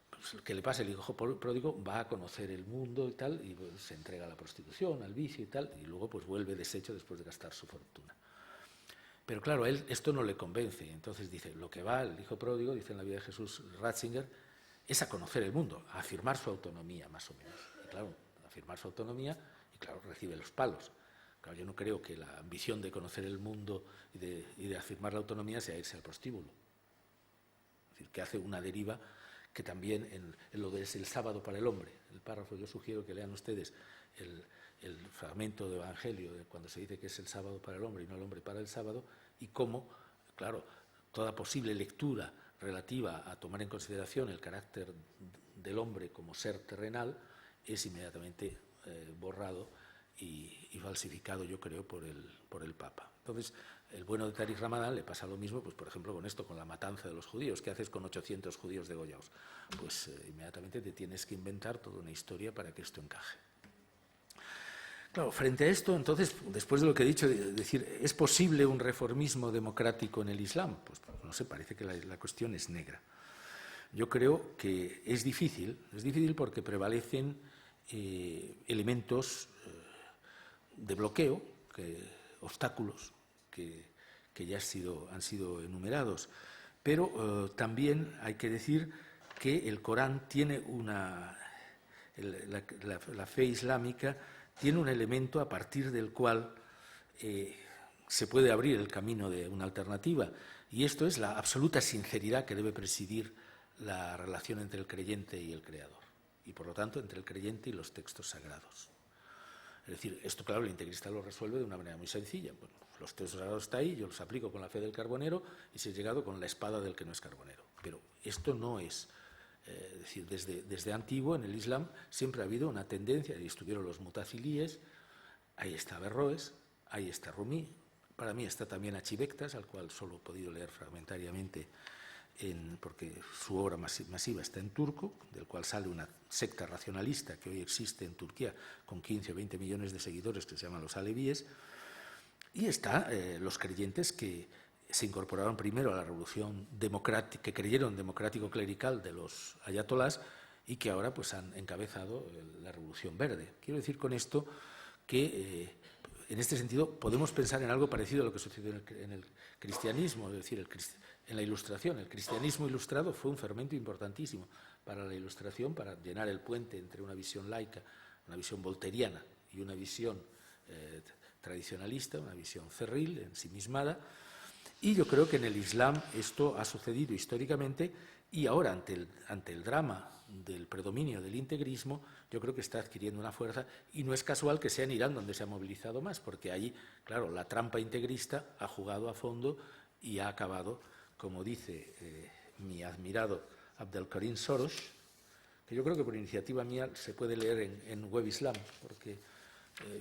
pues, ¿qué le pasa? El hijo pródigo va a conocer el mundo y tal, y pues, se entrega a la prostitución, al vicio y tal, y luego pues vuelve deshecho después de gastar su fortuna. Pero claro, a él esto no le convence, entonces dice, lo que va el hijo pródigo, dice en la vida de Jesús Ratzinger, es a conocer el mundo, a afirmar su autonomía, más o menos. Y claro, afirmar su autonomía, y claro, recibe los palos. Claro, yo no creo que la ambición de conocer el mundo y de afirmar la autonomía sea irse al prostíbulo. Es decir, que hace una deriva que también en lo de es el sábado para el hombre. El párrafo, yo sugiero que lean ustedes el fragmento de Evangelio de cuando se dice que es el sábado para el hombre y no el hombre para el sábado, y cómo, claro, toda posible lectura relativa a tomar en consideración el carácter del hombre como ser terrenal es inmediatamente borrado y falsificado, yo creo, por el Papa. Entonces, el bueno de Tariq Ramadan le pasa lo mismo, pues por ejemplo, con esto, con la matanza de los judíos. ¿Qué haces con 800 judíos degollados? Pues inmediatamente te tienes que inventar toda una historia para que esto encaje. Claro, frente a esto, entonces, después de lo que he dicho, decir, ¿es posible un reformismo democrático en el Islam? Pues no sé, parece que la cuestión es negra. Yo creo que es difícil porque prevalecen elementos de bloqueo, obstáculos que ya han sido enumerados. Pero también hay que decir que el Corán tiene la fe islámica tiene un elemento a partir del cual se puede abrir el camino de una alternativa, y esto es la absoluta sinceridad que debe presidir la relación entre el creyente y el Creador, y por lo tanto entre el creyente y los textos sagrados. Es decir, esto claro, el integrista lo resuelve de una manera muy sencilla. Bueno, los textos sagrados están ahí, yo los aplico con la fe del carbonero y se ha llegado con la espada del que no es carbonero. Pero esto no es... Es decir, desde antiguo en el Islam siempre ha habido una tendencia, y estuvieron los mutazilíes, ahí está Averroes, ahí está Rumi, para mí está también Archibectas, al cual solo he podido leer fragmentariamente porque su obra masiva está en turco, del cual sale una secta racionalista que hoy existe en Turquía con 15 o 20 millones de seguidores que se llaman los alevíes, y está los creyentes que se incorporaron primero a la revolución democrática, que creyeron democrático-clerical de los ayatolás y que ahora pues han encabezado la revolución verde. Quiero decir con esto que en este sentido, podemos pensar en algo parecido a lo que sucedió en el cristianismo, es decir, en la Ilustración. El cristianismo ilustrado fue un fermento importantísimo para la Ilustración, para llenar el puente entre una visión laica, una visión volteriana y una visión tradicionalista, una visión cerril, ensimismada. Y yo creo que en el Islam esto ha sucedido históricamente y ahora, ante el drama del predominio del integrismo, yo creo que está adquiriendo una fuerza, y no es casual que sea en Irán donde se ha movilizado más, porque allí, claro, la trampa integrista ha jugado a fondo y ha acabado, como dice mi admirado Abdelkarim Soros, que yo creo que por iniciativa mía se puede leer en Web Islam, porque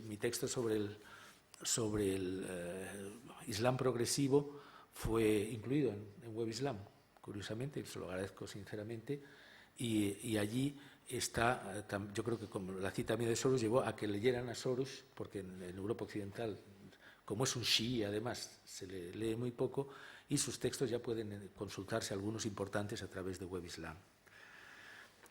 mi texto sobre el Islam progresivo fue incluido en Web Islam, curiosamente, y se lo agradezco sinceramente, y allí está, yo creo que como la cita mía de Soros llevó a que leyeran a Soros, porque en Europa Occidental, como es un chií, además, se le lee muy poco, y sus textos ya pueden consultarse, algunos importantes, a través de Web Islam.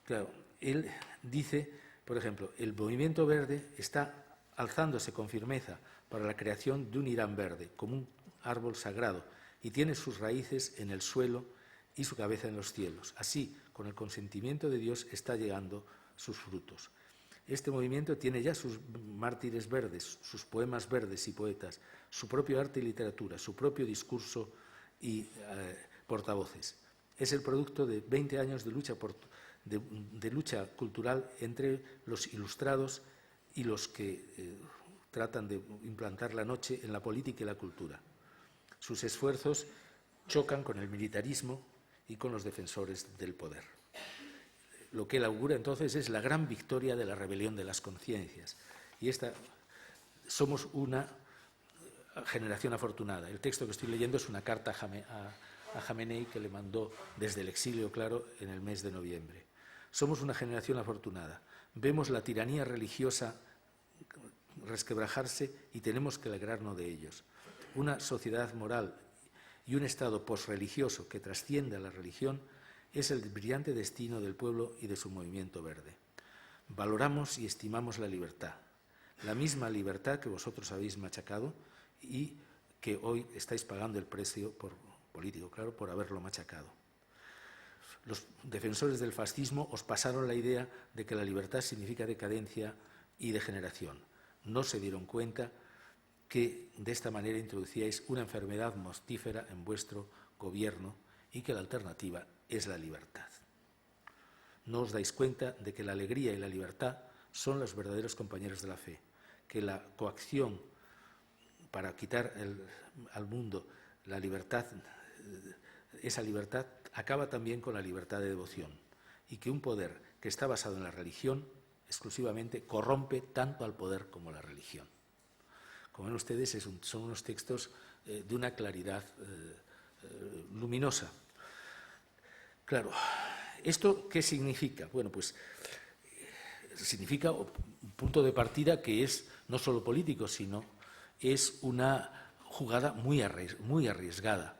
Claro, él dice, por ejemplo, el movimiento verde está alzándose con firmeza para la creación de un Irán verde, como un árbol sagrado, y tiene sus raíces en el suelo y su cabeza en los cielos. Así, con el consentimiento de Dios, está llegando sus frutos. Este movimiento tiene ya sus mártires verdes, sus poemas verdes y poetas, su propio arte y literatura, su propio discurso y portavoces. Es el producto de 20 años de lucha cultural entre los ilustrados y los que tratan de implantar la noche en la política y la cultura. Sus esfuerzos chocan con el militarismo y con los defensores del poder. Lo que él augura entonces es la gran victoria de la rebelión de las conciencias. Y somos una generación afortunada. El texto que estoy leyendo es una carta a Jamenei que le mandó desde el exilio, claro, en el mes de noviembre. Somos una generación afortunada. Vemos la tiranía religiosa resquebrajarse y tenemos que alegrarnos de ellos. Una sociedad moral y un Estado posreligioso que trascienda la religión es el brillante destino del pueblo y de su movimiento verde. Valoramos y estimamos la libertad, la misma libertad que vosotros habéis machacado y que hoy estáis pagando el precio político, claro, por haberlo machacado. Los defensores del fascismo os pasaron la idea de que la libertad significa decadencia y degeneración. No se dieron cuenta que de esta manera introducíais una enfermedad mortífera en vuestro gobierno y que la alternativa es la libertad. No os dais cuenta de que la alegría y la libertad son los verdaderos compañeros de la fe, que la coacción para quitar al mundo la libertad, esa libertad acaba también con la libertad de devoción, y que un poder que está basado en la religión exclusivamente corrompe tanto al poder como la religión. Como ven ustedes, son unos textos de una claridad luminosa. Claro, ¿esto qué significa? Bueno, pues significa un punto de partida que es no solo político, sino es una jugada muy arriesgada,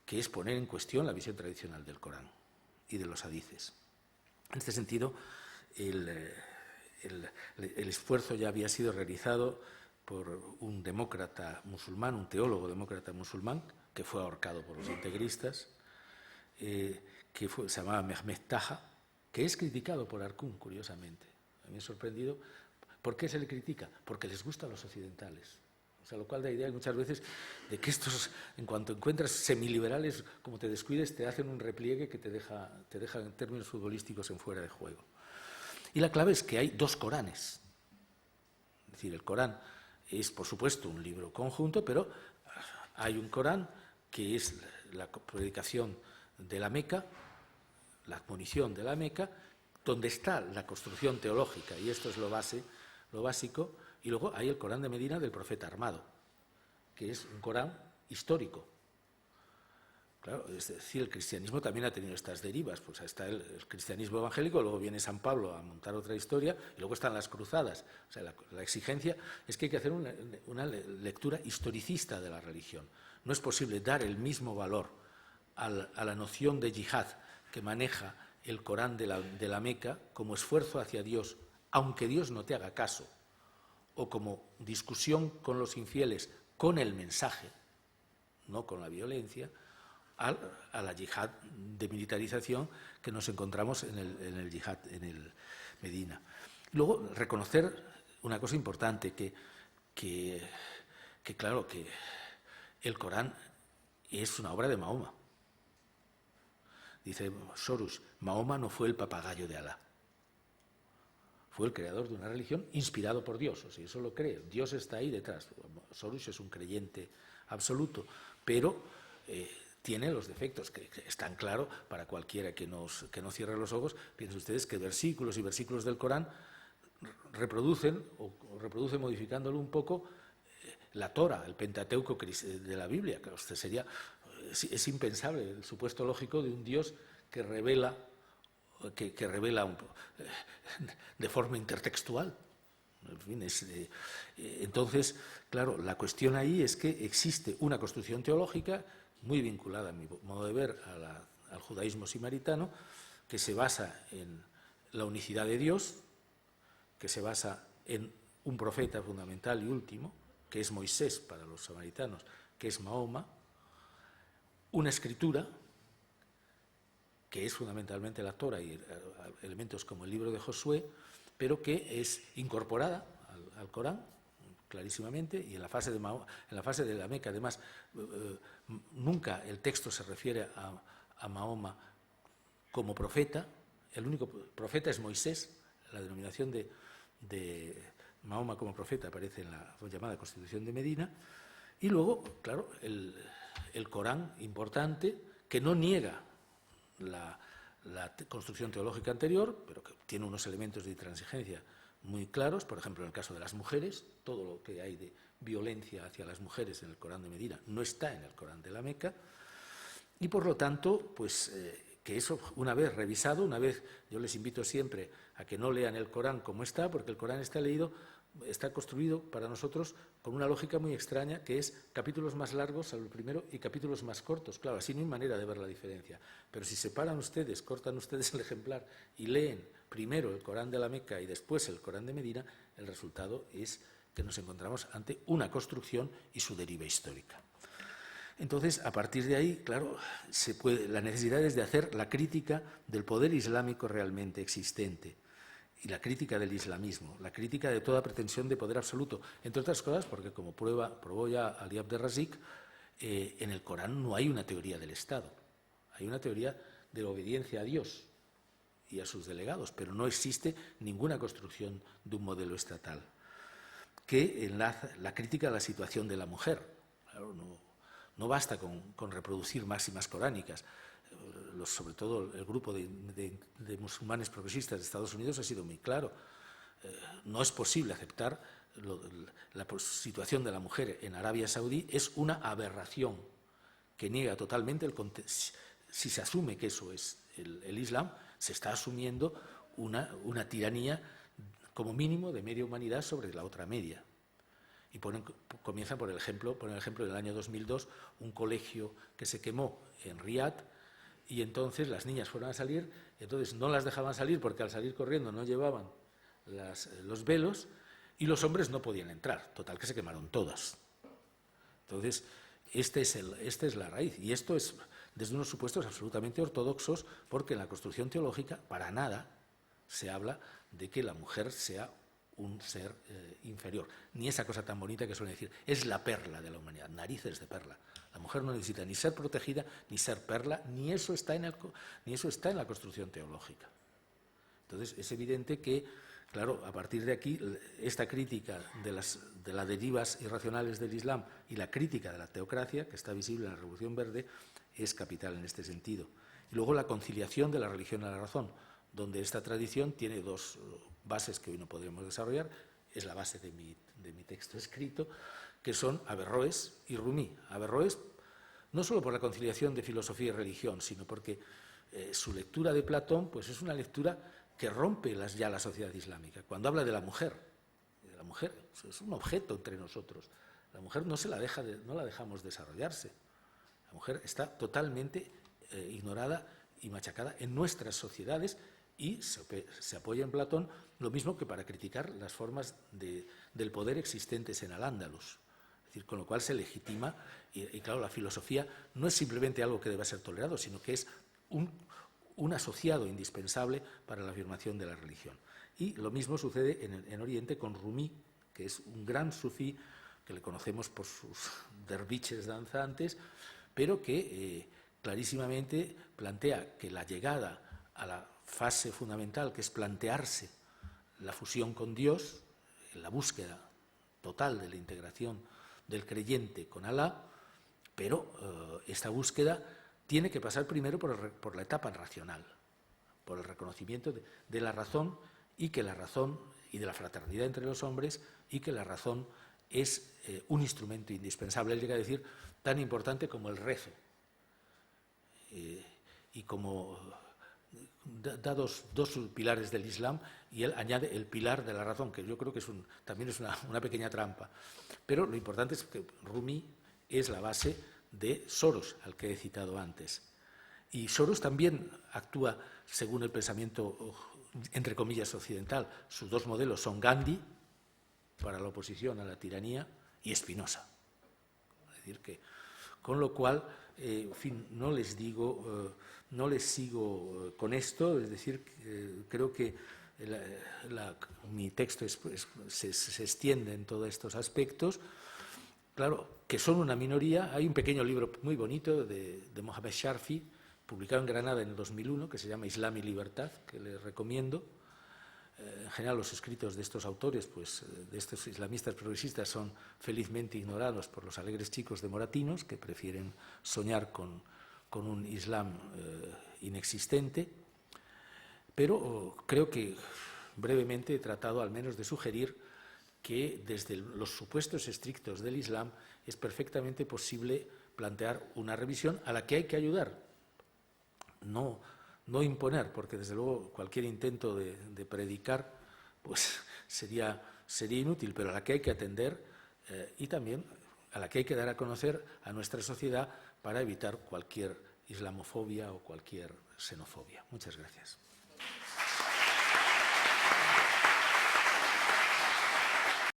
que es poner en cuestión la visión tradicional del Corán y de los hadices. En este sentido, el esfuerzo ya había sido realizado por un demócrata musulmán, un teólogo demócrata musulmán, que fue ahorcado por los integristas, se llamaba Mehmet Taha, que es criticado por Arcún, curiosamente. A mí me ha sorprendido. ¿Por qué se le critica? Porque les gustan los occidentales. O sea, lo cual da idea muchas veces de que estos, en cuanto encuentras semiliberales, como te descuides, te hacen un repliegue que te deja en términos futbolísticos en fuera de juego. Y la clave es que hay dos Coranes. Es decir, el Corán es, por supuesto, un libro conjunto, pero hay un Corán que es la predicación de la Meca, la admonición de la Meca, donde está la construcción teológica, y esto es lo básico, y luego hay el Corán de Medina del profeta armado, que es un Corán histórico. Claro, es decir, el cristianismo también ha tenido estas derivas, pues está el cristianismo evangélico, luego viene San Pablo a montar otra historia, y luego están las cruzadas. O sea, la exigencia es que hay que hacer una lectura historicista de la religión. No es posible dar el mismo valor a la noción de yihad que maneja el Corán de la Meca como esfuerzo hacia Dios, aunque Dios no te haga caso, o como discusión con los infieles con el mensaje, no con la violencia, a la yihad de militarización que nos encontramos en el yihad, en el Medina. Luego, reconocer una cosa importante, que claro, que el Corán es una obra de Mahoma. Dice Soros, Mahoma no fue el papagayo de Alá. Fue el creador de una religión inspirado por Dios, o sea, eso lo cree, Dios está ahí detrás. Soros es un creyente absoluto, pero tiene los defectos que están claros para cualquiera que no cierre los ojos. Piensen ustedes que versículos y versículos del Corán reproducen modificándolo un poco la Torah, el Pentateuco de la Biblia. Es impensable el supuesto lógico de un Dios que revela de forma intertextual. En fin, entonces, claro, la cuestión ahí es que existe una construcción teológica muy vinculada, a mi modo de ver, al judaísmo samaritano, que se basa en la unicidad de Dios, que se basa en un profeta fundamental y último, que es Moisés para los samaritanos, que es Mahoma, una escritura que es fundamentalmente la Torah y elementos como el libro de Josué, pero que es incorporada al Corán clarísimamente, y en la fase de la Meca, además, nunca el texto se refiere a Mahoma como profeta. El único profeta es Moisés. La denominación de Mahoma como profeta aparece en la llamada Constitución de Medina. Y luego, claro, el Corán importante, que no niega la construcción teológica anterior, pero que tiene unos elementos de intransigencia muy claros. Por ejemplo, en el caso de las mujeres, todo lo que hay de violencia hacia las mujeres en el Corán de Medina no está en el Corán de la Meca, y por lo tanto, pues que eso, una vez revisado, yo les invito siempre a que no lean el Corán como está, porque el Corán está construido para nosotros con una lógica muy extraña, que es capítulos más largos al primero y capítulos más cortos. Claro, así no hay manera de ver la diferencia. Pero si separan ustedes, cortan ustedes el ejemplar y leen primero el Corán de la Meca y después el Corán de Medina, el resultado es que nos encontramos ante una construcción y su deriva histórica. Entonces, a partir de ahí, claro, la necesidad es de hacer la crítica del poder islámico realmente existente, y la crítica del islamismo, la crítica de toda pretensión de poder absoluto, entre otras cosas porque, como probó ya Ali Abderrazik, en el Corán no hay una teoría del Estado, hay una teoría de la obediencia a Dios y a sus delegados, pero no existe ninguna construcción de un modelo estatal que enlaza la crítica a la situación de la mujer. Claro, no basta con reproducir máximas coránicas. Sobre todo el grupo de musulmanes progresistas de Estados Unidos ha sido muy claro. No es posible aceptar la situación de la mujer en Arabia Saudí, es una aberración que niega totalmente el contexto. Si se asume que eso es el Islam, se está asumiendo una tiranía como mínimo de media humanidad sobre la otra media. Y comienzan por el ejemplo del año 2002, un colegio que se quemó en Riad, y entonces las niñas fueron a salir, entonces no las dejaban salir porque al salir corriendo no llevaban los velos, y los hombres no podían entrar, total que se quemaron todas. Entonces, esta es la raíz, y esto es desde unos supuestos absolutamente ortodoxos, porque en la construcción teológica para nada se habla de que la mujer sea un ser inferior, ni esa cosa tan bonita que suelen decir, es la perla de la humanidad, narices de perla. La mujer no necesita ni ser protegida, ni ser perla, ni eso está en la construcción teológica. Entonces, es evidente que, claro, a partir de aquí, esta crítica de las derivas irracionales del Islam y la crítica de la teocracia, que está visible en la Revolución Verde, es capital en este sentido. Y luego la conciliación de la religión y la razón, donde esta tradición tiene dos bases que hoy no podremos desarrollar, es la base de mi texto escrito, que son Averroes y Rumi. Averroes, no solo por la conciliación de filosofía y religión, sino porque su lectura de Platón pues es una lectura que rompe ya la sociedad islámica. Cuando habla de la mujer es un objeto entre nosotros. La mujer no la dejamos desarrollarse. La mujer está totalmente ignorada y machacada en nuestras sociedades, y se apoya en Platón, lo mismo que para criticar las formas del poder existentes en Al-Ándalus. Es decir, con lo cual se legitima, y claro, la filosofía no es simplemente algo que deba ser tolerado, sino que es un asociado indispensable para la afirmación de la religión. Y lo mismo sucede en Oriente con Rumi, que es un gran sufí, que le conocemos por sus derviches danzantes, pero que clarísimamente plantea que la llegada a la fase fundamental, que es plantearse la fusión con Dios, la búsqueda total de la integración del creyente con Alá, pero esta búsqueda tiene que pasar primero por la etapa racional, por el reconocimiento de la razón, y que la razón, y de la fraternidad entre los hombres, y que la razón es un instrumento indispensable. Él llega a decir tan importante como el rezo. Y como da dos pilares del Islam, y él añade el pilar de la razón, que yo creo que también es una pequeña trampa. Pero lo importante es que Rumi es la base de Soros, al que he citado antes. Y Soros también actúa según el pensamiento, entre comillas, occidental. Sus dos modelos son Gandhi, para la oposición a la tiranía, y Spinoza. Es decir, que, con lo cual, en fin, no les sigo con esto, es decir, creo que mi texto se extiende en todos estos aspectos. Claro, que son una minoría. Hay un pequeño libro muy bonito de Mohamed Sharfi, publicado en Granada en el 2001, que se llama Islam y Libertad, que les recomiendo. En general, los escritos de estos autores, pues, de estos islamistas progresistas, son felizmente ignorados por los alegres chicos de Moratinos, que prefieren soñar con un Islam inexistente. Pero creo que brevemente he tratado al menos de sugerir que desde los supuestos estrictos del Islam es perfectamente posible plantear una revisión a la que hay que ayudar, no imponer, porque desde luego cualquier intento de predicar pues sería inútil, pero a la que hay que atender y también a la que hay que dar a conocer a nuestra sociedad para evitar cualquier islamofobia o cualquier xenofobia. Muchas gracias.